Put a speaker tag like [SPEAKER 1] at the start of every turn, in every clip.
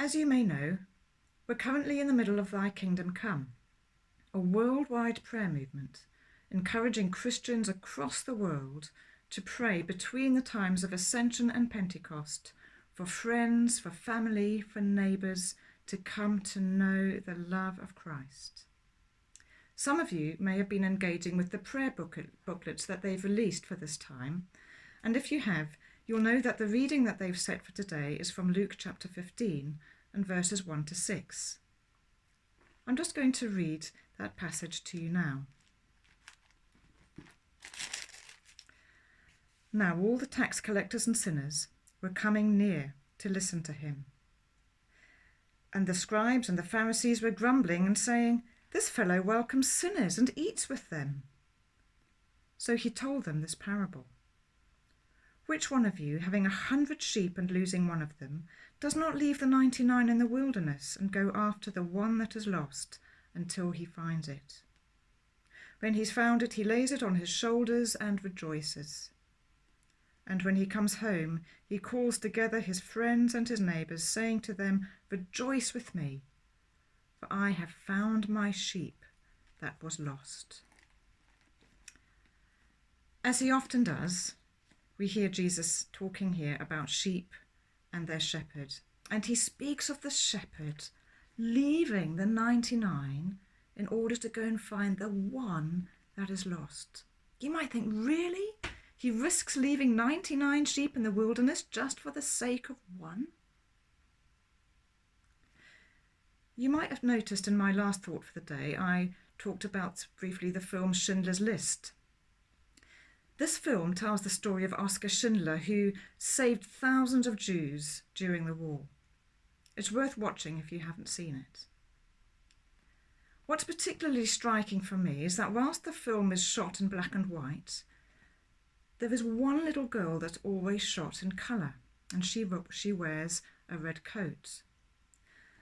[SPEAKER 1] As you may know, we're currently in the middle of Thy Kingdom Come, a worldwide prayer movement encouraging Christians across the world to pray between the times of Ascension and Pentecost for friends, for family, for neighbours to come to know the love of Christ. Some of you may have been engaging with the prayer booklets that they've released for this time, and if you have, you'll know that the reading that they've set for today is from Luke chapter 15 and verses 1 to 6. I'm just going to read that passage to you now. Now all the tax collectors and sinners were coming near to listen to him. And the scribes and the Pharisees were grumbling and saying, "This fellow welcomes sinners and eats with them." So he told them this parable. Which one of you, having 100 sheep and losing one of them, does not leave the 99 in the wilderness and go after the one that is lost until he finds it? When he's found it, he lays it on his shoulders and rejoices. And when he comes home, he calls together his friends and his neighbours, saying to them, "Rejoice with me, for I have found my sheep that was lost." As he often does, we hear Jesus talking here about sheep and their shepherd. And he speaks of the shepherd leaving the 99 in order to go and find the one that is lost. You might think, really? He risks leaving 99 sheep in the wilderness just for the sake of one? You might have noticed in my last thought for the day, I talked about briefly the film Schindler's List. This film tells the story of Oskar Schindler, who saved thousands of Jews during the war. It's worth watching if you haven't seen it. What's particularly striking for me is that whilst the film is shot in black and white, there is one little girl that's always shot in colour, and she wears a red coat.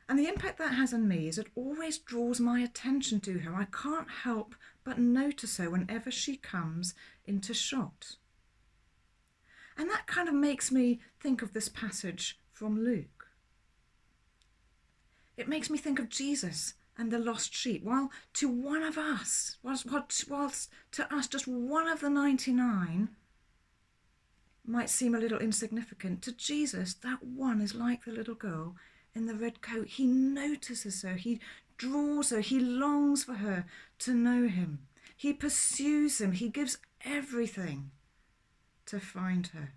[SPEAKER 1] And the impact that has on me is it always draws my attention to her. I can't help but notice her whenever she comes into shot. And that kind of makes me think of this passage from Luke. It makes me think of Jesus and the lost sheep. While to one of us, whilst to us just one of the 99 might seem a little insignificant, to Jesus that one is like the little girl in the red coat. He notices her, he draws her, he longs for her to know him. He pursues him, he gives everything to find her.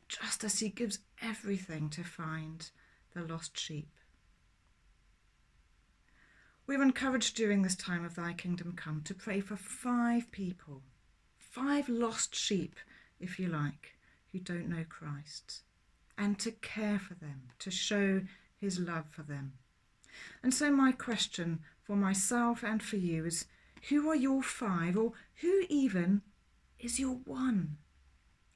[SPEAKER 1] Just as he gives everything to find the lost sheep. We're encouraged during this time of Thy Kingdom Come to pray for 5 people, 5 lost sheep, if you like, who don't know Christ, and to care for them, to show his love for them. And so my question for myself and for you is, who are your 5, or who even is your 1?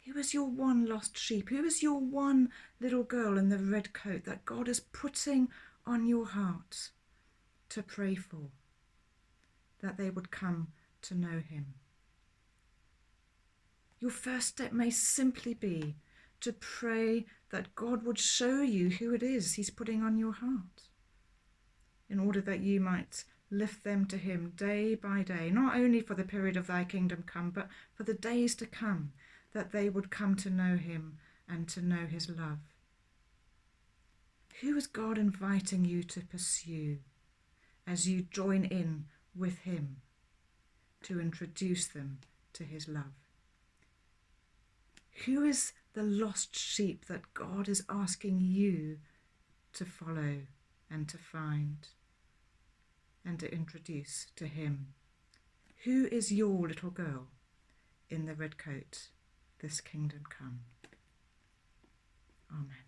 [SPEAKER 1] Who is your 1 lost sheep? Who is your 1 little girl in the red coat that God is putting on your heart to pray for, that they would come to know him? Your first step may simply be to pray that God would show you who it is he's putting on your heart, in order that you might lift them to him day by day, not only for the period of Thy Kingdom Come, but for the days to come, that they would come to know him and to know his love. Who is God inviting you to pursue as you join in with him to introduce them to his love? Who is the lost sheep that God is asking you to follow and to find and to introduce to him? Who is your little girl in the red coat, this kingdom come? Amen.